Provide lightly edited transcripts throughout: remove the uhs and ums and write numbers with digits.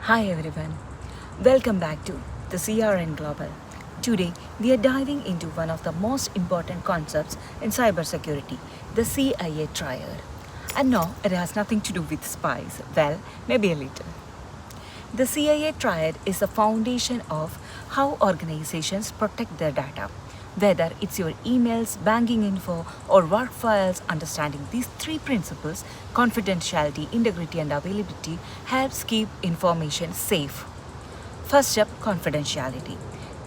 Hi everyone, welcome back to the CRN Global. Today we are diving into one of the most important concepts in cybersecurity, the CIA Triad. And no, it has nothing to do with spies. Well, maybe a little. The CIA Triad is the foundation of how organizations protect their data. Whether it's your emails, banking info, or work files, understanding these three principles confidentiality, integrity, and availability helps keep information safe. First up, confidentiality.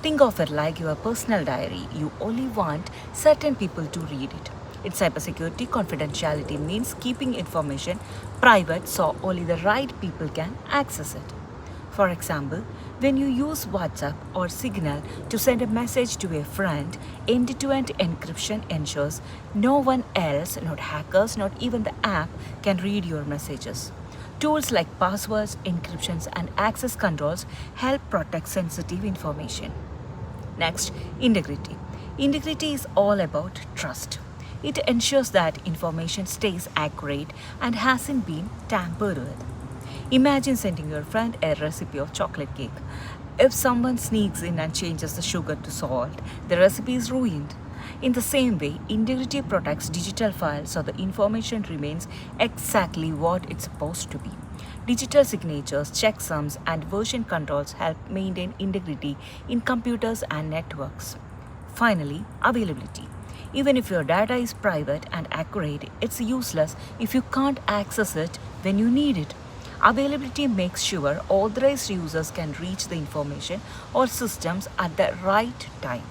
Think of it like your personal diary. You only want certain people to read it. In cybersecurity, confidentiality means keeping information private so only the right people can access it. For example, when you use WhatsApp or Signal to send a message to a friend, end-to-end encryption ensures no one else, not hackers, not even the app, can read your messages. Tools like passwords, encryptions, and access controls help protect sensitive information. Next, integrity. Integrity is all about trust. It ensures that information stays accurate and hasn't been tampered with. Imagine sending your friend a recipe of chocolate cake. If someone sneaks in and changes the sugar to salt, the recipe is ruined. In the same way, integrity protects digital files so the information remains exactly what it's supposed to be. Digital signatures, checksums, and version controls help maintain integrity in computers and networks. Finally, availability. Even if your data is private and accurate, it's useless if you can't access it when you need it. Availability makes sure authorized users can reach the information or systems at the right time.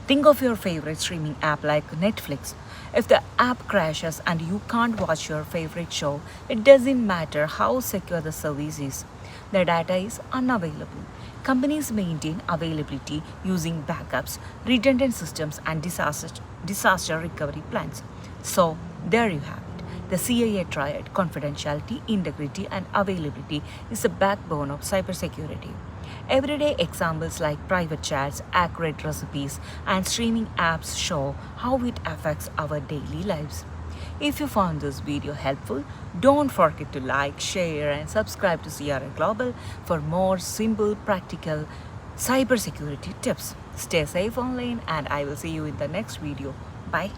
Think of your favorite streaming app like Netflix. If the app crashes and you can't watch your favorite show, it doesn't matter how secure the service is. The data is unavailable. Companies maintain availability using backups, redundant systems, and disaster recovery plans. So, there you have it. The CIA Triad, confidentiality, integrity, and availability, is the backbone of cybersecurity. Everyday examples like private chats, accurate recipes, and streaming apps show how it affects our daily lives. If you found this video helpful, don't forget to like, share, and subscribe to CRN Global for more simple, practical cybersecurity tips. Stay safe online, and I will see you in the next video. Bye.